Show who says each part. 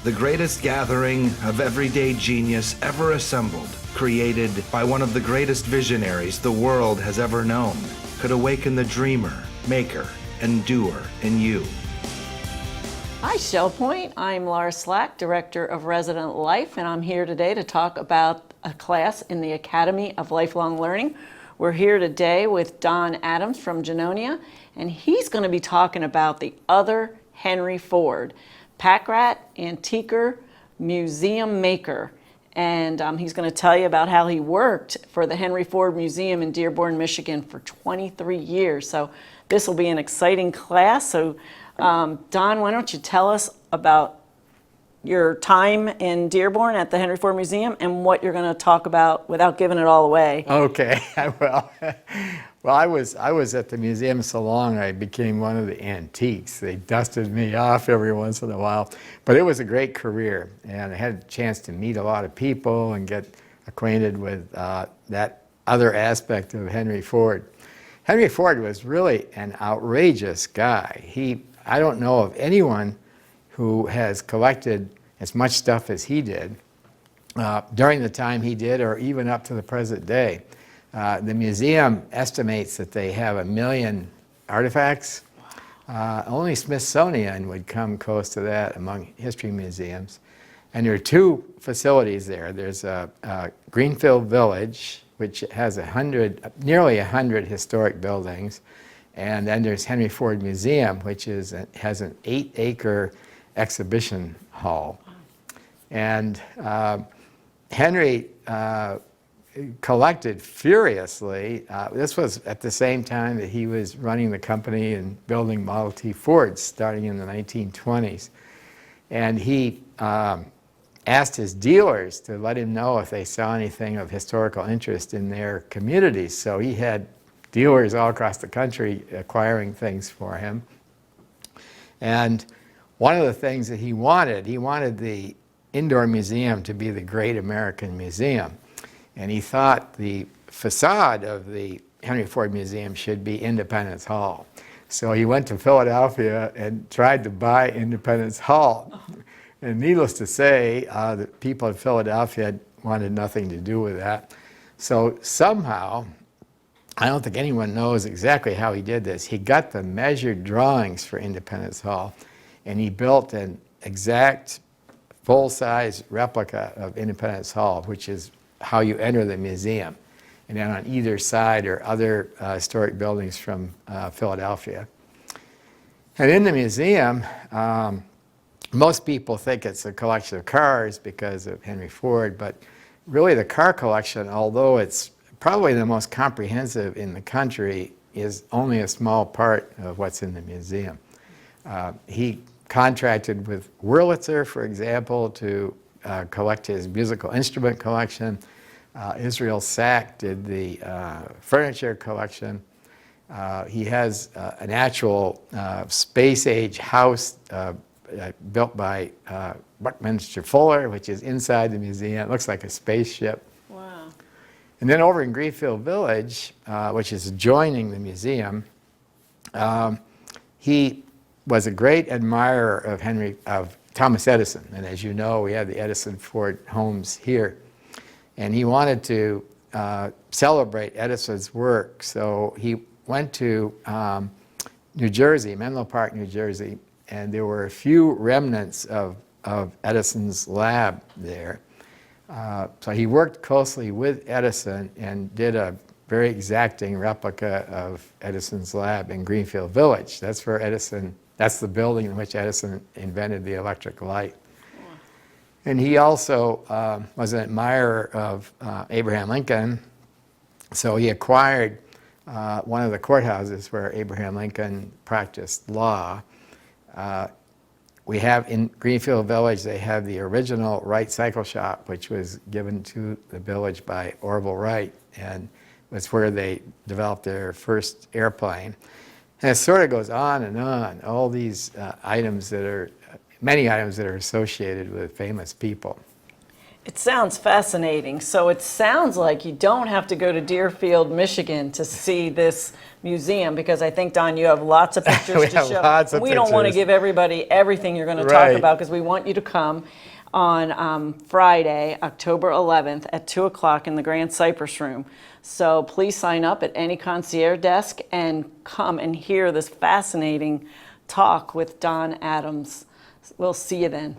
Speaker 1: the greatest gathering of everyday genius ever assembled, created by one of the greatest visionaries the world has ever known, could awaken the dreamer, maker, and doer in you.
Speaker 2: Hi, Shell Point. I'm Laura Slack, Director of Resident Life, and I'm here today to talk about a class in the Academy of Lifelong Learning. We're here today with Don Adams from Genonia, and he's going to be talking about the other Henry Ford, Packrat Antiquer Museum Maker. And he's going to tell you about how he worked for the Henry Ford Museum in Dearborn, Michigan for 23 years. So this will be an exciting class. So Don, why don't you tell us about your time in Dearborn at the Henry Ford Museum and what you're going to talk about without giving it all away.
Speaker 3: Okay, well, I was at the museum so long I became one of the antiques. They dusted me off every once in a while, but it was a great career, and I had a chance to meet a lot of people and get acquainted with that other aspect of Henry Ford. Henry Ford was really an outrageous guy. I don't know of anyone who has collected as much stuff as he did during the time he did, or even up to the present day. The museum estimates that they have 1 million artifacts. Only Smithsonian would come close to that among history museums. And there are two facilities there. There's Greenfield Village, which has nearly 100 historic buildings. And then there's Henry Ford Museum, which has an 8-acre exhibition hall. And Henry collected furiously. This was at the same time that he was running the company and building Model T Fords starting in the 1920s. And he asked his dealers to let him know if they saw anything of historical interest in their communities. So he had dealers all across the country acquiring things for him. And one of the things that he wanted the indoor museum to be the great American museum. And he thought the facade of the Henry Ford Museum should be Independence Hall. So he went to Philadelphia and tried to buy Independence Hall. And needless to say, the people in Philadelphia wanted nothing to do with that. So somehow, I don't think anyone knows exactly how he did this. He got the measured drawings for Independence Hall, and he built an exact full-size replica of Independence Hall, which is how you enter the museum. And then on either side are other historic buildings from Philadelphia. And in the museum, most people think it's a collection of cars because of Henry Ford, but really the car collection, although it's probably the most comprehensive in the country, is only a small part of what's in the museum. He contracted with Wurlitzer, for example, to collect his musical instrument collection. Israel Sack did the furniture collection. He has an actual space-age house built by Buckminster Fuller, which is inside the museum. It looks like a spaceship.
Speaker 2: Wow.
Speaker 3: And then over in Greenfield Village, which is adjoining the museum, he was a great admirer of Thomas Edison. And as you know, we have the Edison Ford homes here. And he wanted to celebrate Edison's work. So he went to New Jersey, Menlo Park, New Jersey, and there were a few remnants of Edison's lab there. So he worked closely with Edison and did a very exacting replica of Edison's lab in Greenfield Village. That's the building in which Edison invented the electric light. And he also was an admirer of Abraham Lincoln, so he acquired one of the courthouses where Abraham Lincoln practiced law. We have in Greenfield Village, they have the original Wright Cycle Shop, which was given to the village by Orville Wright, and was where they developed their first airplane. And it sort of goes on and on, all these many items that are associated with famous people.
Speaker 2: It sounds fascinating. So it sounds like you don't have to go to Deerfield, Michigan to see this museum, because I think, Don, you have lots of pictures
Speaker 3: We
Speaker 2: to
Speaker 3: have
Speaker 2: show.
Speaker 3: lots of
Speaker 2: We don't want to
Speaker 3: pictures.
Speaker 2: give everybody everything you're going to talk
Speaker 3: Right.
Speaker 2: about, because we want you to come on Friday, October 11th at 2 o'clock in the Grand Cypress Room. So please sign up at any concierge desk and come and hear this fascinating talk with Don Adams. We'll see you then.